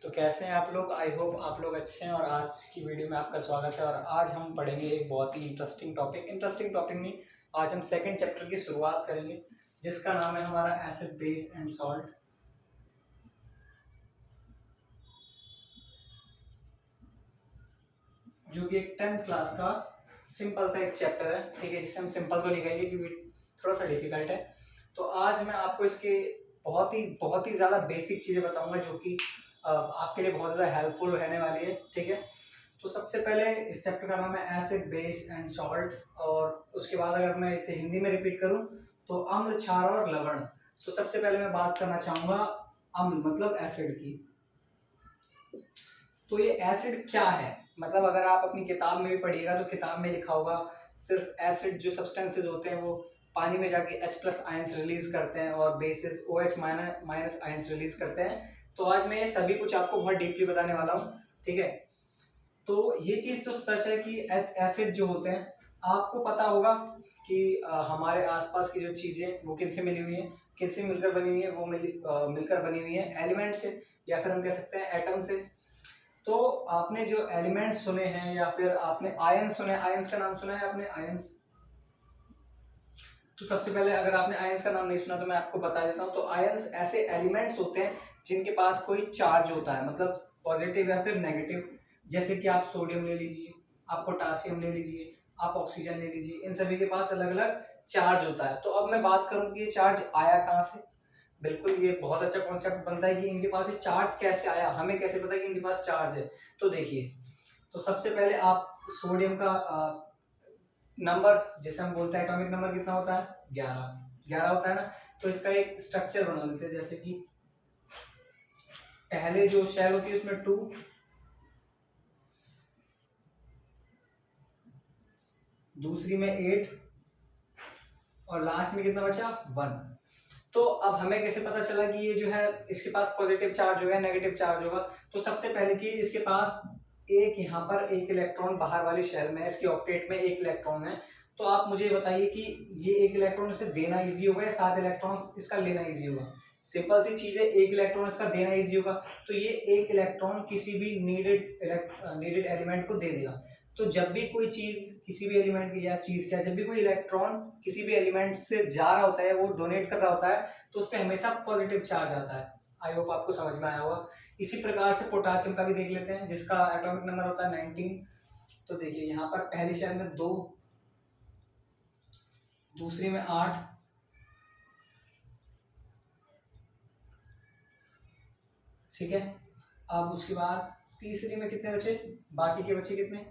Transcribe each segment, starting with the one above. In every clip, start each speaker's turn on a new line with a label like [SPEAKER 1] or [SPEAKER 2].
[SPEAKER 1] तो कैसे हैं आप लोग। आई होप आप लोग अच्छे हैं और आज की वीडियो में आपका स्वागत है। और आज हम पढ़ेंगे एक बहुत ही इंटरेस्टिंग टॉपिक नहीं, आज हम सेकंड चैप्टर की शुरुआत करेंगे जिसका नाम है हमारा एसिड बेस एंड सॉल्ट। जो कि एक 10th क्लास का सिंपल सा एक चैप्टर है, ठीक है, जिसे हम सिंपल तो लिखेंगे क्योंकि थोड़ा सा डिफिकल्ट है। तो आज मैं आपको इसके बहुत ही ज़्यादा बेसिक चीज़ें बताऊंगा जो कि आपके लिए बहुत ज़्यादा हेल्पफुल रहने वाली है, ठीक है। तो सबसे पहले इस चैप्टर का नाम है एसिड बेस एंड सॉल्ट, और उसके बाद अगर मैं इसे हिंदी में रिपीट करूं तो अम्ल, क्षार और लवण। तो सबसे पहले मैं बात करना चाहूँगा अम्ल मतलब एसिड की। तो ये एसिड क्या है, मतलब अगर आप अपनी किताब में भी पढ़िएगा तो किताब में लिखा होगा सिर्फ एसिड जो सब्सटेंसेज होते हैं वो पानी में जाके H+ आयंस रिलीज करते हैं और बेसिस OH- आयंस रिलीज करते हैं। तो आज मैं ये सभी कुछ आपको बहुत डीपली बताने वाला हूँ, ठीक है। तो ये चीज़ तो सच है कि एसिड जो होते हैं, आपको पता होगा कि हमारे आसपास की जो चीज़ें वो किनसे मिली हुई हैं, किससे मिलकर बनी हुई है, वो मिलकर बनी हुई है एलिमेंट से, या फिर हम कह सकते हैं एटम से। तो आपने जो एलिमेंट्स सुने हैं या फिर आपने आयंस सुने, आयंस का नाम सुना है आपने, आयंस। तो सबसे पहले अगर आपने आयंस का नाम नहीं सुना तो मैं आपको बता देता हूँ। तो आयंस ऐसे एलिमेंट्स होते हैं जिनके पास कोई चार्ज होता है, मतलब पॉजिटिव या फिर नेगेटिव। जैसे कि आप सोडियम ले लीजिए, आप पोटासियम ले लीजिए, आप ऑक्सीजन ले लीजिए, इन सभी के पास अलग अलग चार्ज होता है। तो अब मैं बात करूँ कि ये चार्ज आया कहाँ से। बिल्कुल, ये बहुत अच्छा कॉन्सेप्ट बनता है कि इनके पास ये चार्ज कैसे आया, हमें कैसे पता कि इनके पास चार्ज है। तो देखिए, तो सबसे पहले आप सोडियम का नंबर जिसे हम बोलते हैं एटॉमिक नंबर कितना होता है, 11 होता है ना। तो इसका एक स्ट्रक्चर बना लेते हैं, जैसे कि पहले जो शेल होती है उसमें 2, दूसरी में 8 और लास्ट में कितना बचा, 1। तो अब हमें कैसे पता चला कि ये जो है इसके पास पॉजिटिव चार्ज होगा, नेगेटिव चार्ज होगा। तो सबसे पहली चीज, इसके पास एक यहाँ पर एक इलेक्ट्रॉन बाहर वाली शेल में, इसकी ऑक्टेट में एक इलेक्ट्रॉन है। तो आप मुझे बताइए कि ये एक इलेक्ट्रॉन इसे देना इजी होगा या 7 इलेक्ट्रॉन इसका लेना इजी होगा। सिंपल सी चीज है, एक इलेक्ट्रॉन इसका देना इजी होगा। तो ये एक इलेक्ट्रॉन किसी भी नीडेड एलिमेंट को दे देगा। तो जब भी कोई चीज किसी भी एलिमेंट की या चीज क्या, जब भी कोई इलेक्ट्रॉन किसी भी एलिमेंट से जा रहा होता है, वो डोनेट कर रहा होता है, तो उस पर हमेशा पॉजिटिव चार्ज आता है। आई होप आपको समझ में आया होगा। इसी प्रकार से पोटासियम का भी देख लेते हैं, जिसका एटॉमिक नंबर होता है 19। तो देखिए यहाँ पर पहली शेल में 2, दूसरी में 8, ठीक है। अब उसके बाद तीसरी में कितने बचे, बाकी के बचे कितने,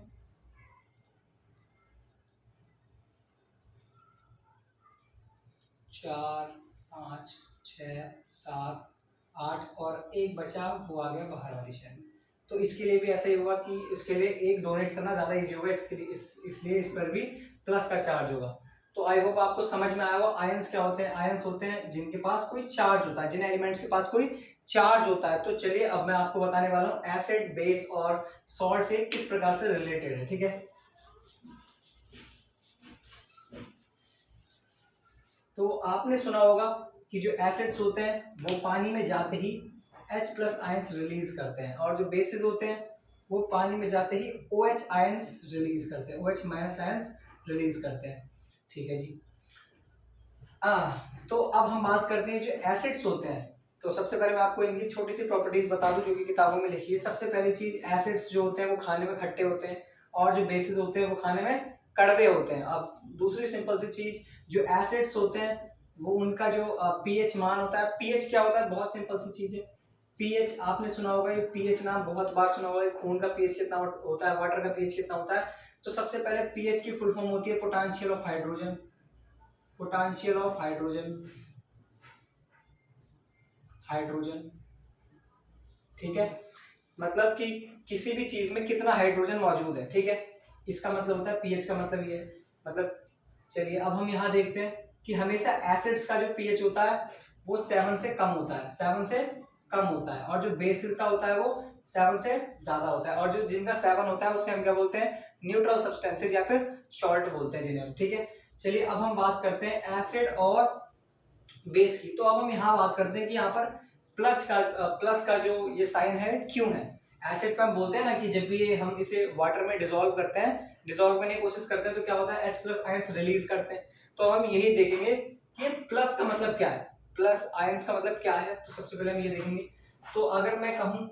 [SPEAKER 1] 4, 5, 6, 7, 8 और एक बचा, वो आ गया बाहर वाली शेल में। तो इसके लिए भी ऐसा ही होगा कि इसके लिए एक डोनेट करना ज़्यादा इजी होगा, इसके लिए इसलिए इस पर भी प्लस का चार्ज होगा। तो आई होप आपको समझ में आया होगा। आयंस क्या होते हैं, आयंस होते हैं जिनके पास कोई चार्ज होता है, जिन एलिमेंट्स के पास कोई चार्ज होता है। तो चलिए अब मैं आपको बताने वाला हूँ एसिड, बेस और सॉल्ट से किस प्रकार से रिलेटेड है, ठीक है। तो आपने सुना होगा कि जो एसिड्स होते हैं वो पानी में जाते ही H+ आयंस रिलीज करते हैं, और जो बेसिस होते हैं वो पानी में जाते ही OH आयंस रिलीज करते हैं, OH- आयंस रिलीज करते हैं, ठीक है जी। तो अब हम बात करते हैं जो एसिड्स होते हैं। तो सबसे पहले मैं आपको इनकी छोटी सी प्रॉपर्टीज बता दूं जो कि किताबों में लिखी है। सबसे पहली चीज, एसिड्स जो होते हैं वो खाने में खट्टे होते हैं, और जो बेसिस होते हैं वो खाने में कड़वे होते हैं। अब दूसरी सिंपल सी चीज, जो एसिड्स होते हैं वो उनका जो पीएच मान होता है। पीएच क्या होता है, बहुत सिंपल सी चीज है। पीएच आपने सुना होगा, ये पीएच नाम बहुत बार सुना होगा। खून का पीएच कितना होता है, वाटर का पीएच कितना होता है। तो सबसे पहले पीएच की फुल फॉर्म होती है potential of hydrogen, potential of hydrogen, ठीक है। मतलब कि किसी भी चीज में कितना हाइड्रोजन मौजूद है, ठीक है, इसका मतलब होता है पीएच का मतलब ये है। मतलब चलिए अब हम यहाँ देखते हैं कि हमेशा एसिड्स का जो पीएच होता है वो 7 से कम होता है, 7 से कम होता है, और जो बेसिस का होता है वो 7 से ज्यादा होता है। और जो जिनका 7 होता है उससे हम क्या बोलते हैं, न्यूट्रल सब्सटेंसेज या फिर सॉल्ट बोलते हैं जिन्हें, ठीक है। चलिए अब हम बात करते हैं एसिड और बेस की। तो अब हम यहाँ बात करते हैं कि यहाँ पर प्लस का जो ये साइन है क्यों है। एसिड पे हम बोलते हैं ना कि जब भी हम इसे वाटर में डिसॉल्व करते हैं, डिसॉल्व करने की कोशिश करते हैं तो क्या होता है, H प्लस आयंस रिलीज करते हैं। तो हम यही देखेंगे कि प्लस का मतलब क्या है, प्लस आयंस का मतलब क्या है। तो सबसे पहले हम ये देखेंगे। तो अगर मैं कहूं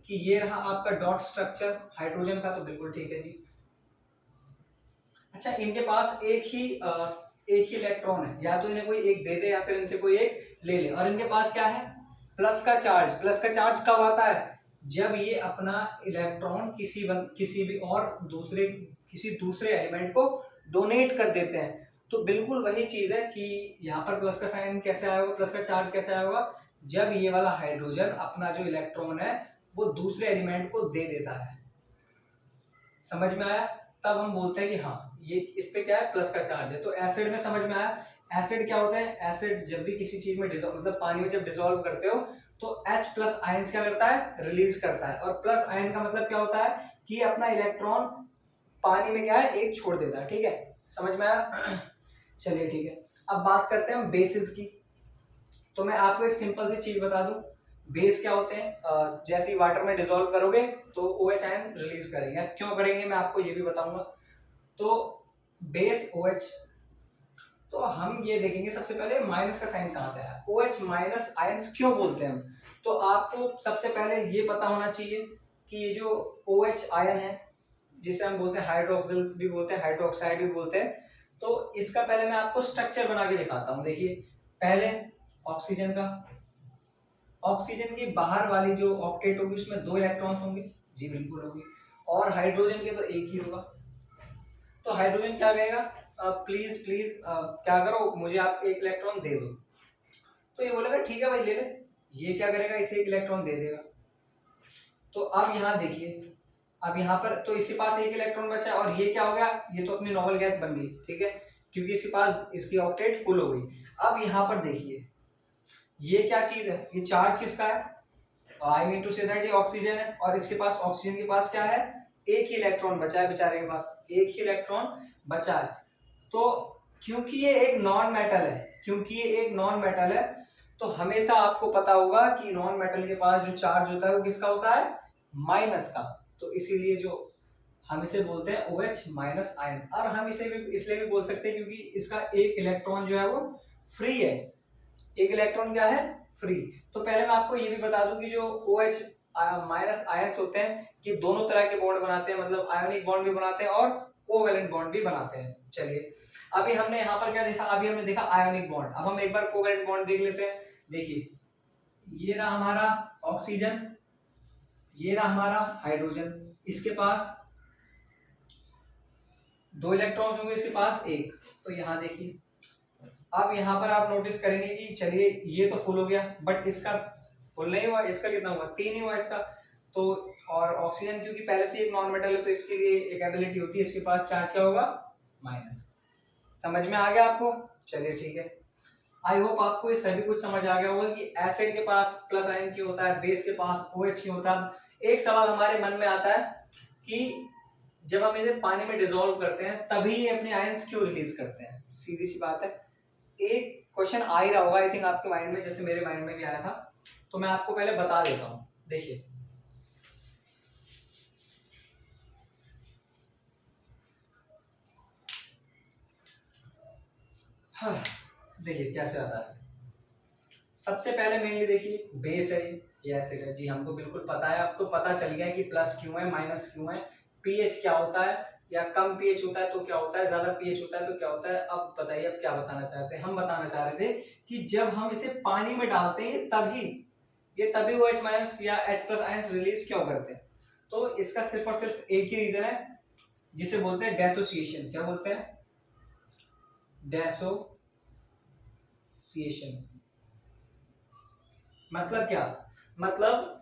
[SPEAKER 1] कि ये रहा आपका डॉट स्ट्रक्चर हाइड्रोजन का, तो बिल्कुल ठीक है जी। अच्छा, इनके पास एक ही इलेक्ट्रॉन है, या तो इन्हें कोई एक दे दे या फिर इनसे कोई एक ले ले। और इनके पास क्या है, प्लस का चार्ज। प्लस का चार्ज कब आता है, जब ये अपना इलेक्ट्रॉन किसी भी और किसी दूसरे एलिमेंट को डोनेट कर देते हैं। तो बिल्कुल वही चीज है कि यहाँ पर प्लस का साइन कैसे आया होगा, प्लस का चार्ज कैसे आया होगा, जब ये वाला हाइड्रोजन अपना जो इलेक्ट्रॉन है वो दूसरे एलिमेंट को दे देता है। समझ में आया, तब हम बोलते हैं कि हाँ ये इस पे क्या है, प्लस का चार्ज है। तो एसिड में समझ में आया, एसिड क्या होता है, एसिड जब भी किसी चीज में मतलब पानी में जब डिसॉल्व करते हो तो H प्लस आयंस क्या करता है, रिलीज करता है। और प्लस आयन का मतलब क्या होता है कि अपना इलेक्ट्रॉन पानी में क्या है, एक छोड़ देता है। ठीक है, समझ में आया। चलिए ठीक है, अब बात करते हैं हम बेसिस की। तो मैं आपको एक सिंपल सी चीज बता दूं, बेस क्या होते हैं, जैसे ही वाटर में डिसॉल्व करोगे तो OH आयन रिलीज करेंगे। क्यों करेंगे मैं आपको ये भी बताऊंगा। तो बेस OH, तो हम ये देखेंगे सबसे पहले माइनस का साइन कहां से आया, OH माइनस आयंस क्यों बोलते हैं हम। तो आपको सबसे पहले ये पता होना चाहिए कि ये जो OH आयन है, जिसे हम बोलते हैं हाइड्रोक्सिल्स भी बोलते हैं, हाइड्रोक्साइड भी बोलते हैं, तो इसका पहले मैं आपको स्ट्रक्चर बना के दिखाता हूँ। देखिए, पहले ऑक्सीजन का, ऑक्सीजन की बाहर वाली जो ऑक्टेट होगी उसमें 2 इलेक्ट्रॉन्स होंगे, जी बिल्कुल होगी। और हाइड्रोजन के तो एक ही होगा। तो हाइड्रोजन क्या कहेगा, प्लीज प्लीज क्या करो, मुझे आप एक इलेक्ट्रॉन दे दो। तो ये बोलेगा ठीक है भाई ले ले। ये क्या करेगा, इसे एक इलेक्ट्रॉन दे देगा। तो अब यहाँ देखिए, अब यहाँ पर तो इसके पास एक इलेक्ट्रॉन बचा है, और ये क्या हो गया, ये तो अपनी नॉर्मल गैस बन गई। ठीक है, क्योंकि इसके पास इसकी ऑक्टेट फुल हो गई। अब यहाँ पर देखिए, ये क्या चीज है, ये चार्ज किसका है, I mean to say that ये ऑक्सीजन है। और इसके पास, ऑक्सीजन के पास क्या है, एक ही इलेक्ट्रॉन बचा है, बेचारे के पास एक ही इलेक्ट्रॉन बचा है। तो क्योंकि ये एक नॉन मेटल है, क्योंकि ये एक नॉन मेटल है, तो हमेशा आपको पता होगा कि नॉन मेटल के पास जो चार्ज होता है वो किसका होता है, माइनस का। तो इसीलिए जो हम इसे बोलते हैं OH माइनस आयन। और हम इसे भी इसलिए भी बोल सकते हैं क्योंकि इसका एक इलेक्ट्रॉन जो है वो फ्री है, एक इलेक्ट्रॉन क्या है, फ्री। तो पहले मैं आपको ये भी बता दूं कि जो OH माइनस आयंस होते हैं ये दोनों तरह के बॉन्ड बनाते हैं, मतलब आयोनिक बॉन्ड भी बनाते हैं और कोवेलेंट बॉन्ड भी बनाते हैं। चलिए, अभी हमने यहाँ पर क्या देखा, अभी हमने देखा आयोनिक बॉन्ड। अब हम एक बार कोवेलेंट बॉन्ड देख लेते हैं। देखिए, ये रहा हमारा ऑक्सीजन, ये रहा हमारा हाइड्रोजन, इसके पास 2 इलेक्ट्रॉन्स होंगे, इसके पास एक। तो यहाँ देखिए, अब यहाँ पर आप नोटिस करेंगे कि चलिए ये तो फुल हो गया, बट इसका फुल नहीं हुआ, इसका कितना हुआ, 3 ही हुआ इसका। तो और ऑक्सीजन क्योंकि पहले से एक नॉन मेटल है तो इसके लिए एक एबिलिटी होती है, इसके पास चार्ज क्या होगा, माइनस। समझ में आ गया आपको, चलिए ठीक है। आई होप आपको ये सभी कुछ समझ आ गया होगा कि एसिड के पास प्लस आयन क्यों होता है, बेस के पास OH क्यों होता है। एक सवाल हमारे मन में आता है कि जब हम इसे पानी में डिसॉल्व करते हैं तभी ये अपने आयंस क्यों रिलीज करते हैं। सीधी सी बात है, एक क्वेश्चन आ ही रहा होगा आई थिंक आपके माइंड में, जैसे मेरे माइंड में भी आया था। तो मैं आपको पहले बता देता हूं। देखिए, देखिए कैसे आता है। सबसे पहले मेनली देखिए, बेस है ये एसिड है, जी हमको बिल्कुल पता है, अब तो पता चल गया कि प्लस क्यों है माइनस क्यों है, पीएच क्या होता है, या कम पीएच होता है तो क्या होता है, ज्यादा पीएच होता है तो क्या होता है। अब बताइए, अब क्या बताना चाहते हैं। हम बताना चाह रहे थे कि जब हम इसे पानी में डालते हैं ये तभी OH माइनस या H प्लस आयंस रिलीज क्यों करते हैं। तो इसका सिर्फ और सिर्फ एक ही रीजन है, जिसे बोलते हैं डेसोसिएशन। क्या बोलते हैं, डेसोसिएशन। मतलब क्या, मतलब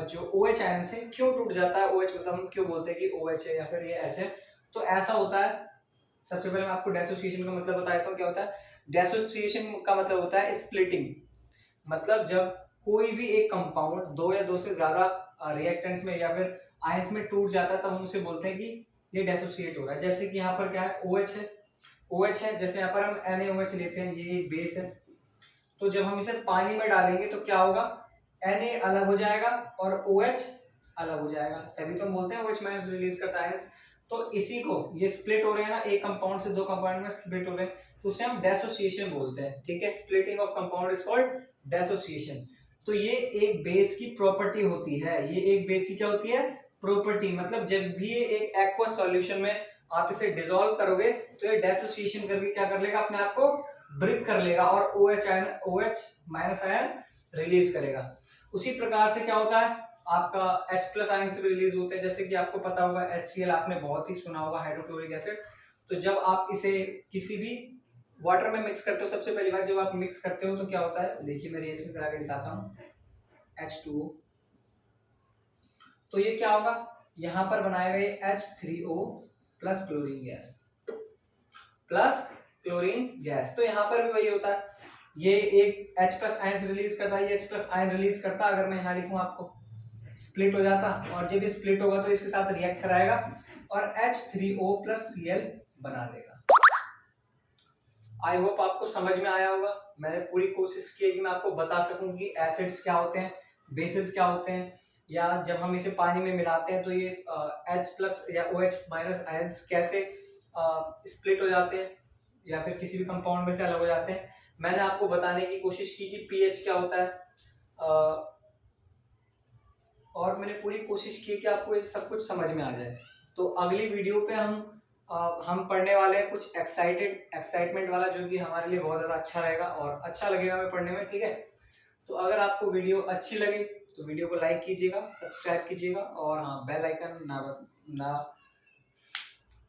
[SPEAKER 1] जो OH आयन से क्यों टूट जाता है, OH मतलब हम क्यों बोलते हैं कि OH है या फिर ये H है। तो ऐसा होता है, सबसे पहले मैं आपको डेसोसिएशन का मतलब बता देता हूँ क्या होता है। डेसोसिएशन का मतलब होता है स्प्लिटिंग, मतलब जब कोई भी एक कंपाउंड 2 या 2 से ज्यादा रिएक्टेंट्स में या फिर आयंस में टूट जाता है तब हम उसे बोलते हैं कि ये डेसोसिएट हो रहा है। जैसे कि यहाँ पर क्या है, OH है, जैसे यहाँ पर हम NaOH लेते हैं, ये बेस है। तो जब हम इसे पानी में डालेंगे तो क्या होगा, Na अलग हो जाएगा और OH अलग हो जाएगा, तभी तो हम बोलते हैं OH माइनस रिलीज करता है आयंस। तो इसी को ये स्प्लिट हो रहे हैं ना, एक कंपाउंड से दो कंपाउंड में स्प्लिट हो रहे हैं, तो उसे हम डेसोसिएशन बोलते हैं। ठीक है, splitting of compound is called dissociation. तो ये एक बेस की प्रॉपर्टी होती है, ये एक बेस की क्या होती है, प्रॉपर्टी। मतलब जब भी ये एक एक्वस सॉल्यूशन में आप इसे डिसॉल्व करोगे तो ये डेसोसिएशन करके क्या कर लेगा, अपने आप को ब्रेक कर लेगा और OH माइनस आयन रिलीज करेगा। उसी प्रकार से क्या होता है, आपका H प्लस आयन से रिलीज होते हैं, जैसे कि आपको पता होगा HCl आपने बहुत ही सुना होगा, हाइड्रोक्लोरिक एसिड। तो जब आप इसे किसी भी वाटर में मिक्स करते हो, सबसे पहली बात जब आप मिक्स करते हो तो क्या होता है, देखिए मैं रिएक्शन करा के दिखाता हूँ। H2O, तो ये क्या होगा, यहाँ पर बनाएगा ये H3O plus chlorine gas, plus chlorine gas. तो यहाँ पर भी वही होता है, ये एक H प्लस आयन रिलीज करता है, ये H प्लस आयन रिलीज करता है। अगर मैं यहाँ लिखूँ आपको, स्प्लिट हो जाता, और जब ये स्प्लिट होगा तो इसके साथ रिएक्ट कराएगा और H3O प्लस Cl बना देगा। आई होप आपको समझ में आया होगा। मैंने पूरी कोशिश की है कि मैं आपको बता सकूं कि एसिड्स क्या होते हैं, बेसिस क्या होते हैं, या जब हम इसे पानी में मिलाते हैं तो ये H प्लस या OH माइनस आयंस कैसे स्प्लिट हो जाते हैं या फिर किसी भी कंपाउंड में से अलग हो जाते हैं। मैंने आपको बताने की कोशिश की कि pH क्या होता है, और मैंने पूरी कोशिश की कि आपको ये सब कुछ समझ में आ जाए। तो अगली वीडियो पे हम पढ़ने वाले हैं कुछ एक्साइटमेंट वाला, जो कि हमारे लिए बहुत ज़्यादा अच्छा रहेगा और अच्छा लगेगा हमें पढ़ने में। ठीक है, तो अगर आपको वीडियो अच्छी लगे तो वीडियो को लाइक कीजिएगा, सब्सक्राइब कीजिएगा, और हाँ, बेल आइकन ना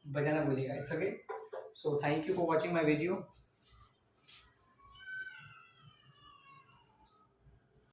[SPEAKER 1] बजाना भूलिएगा। It's okay, so thank you for watching my video.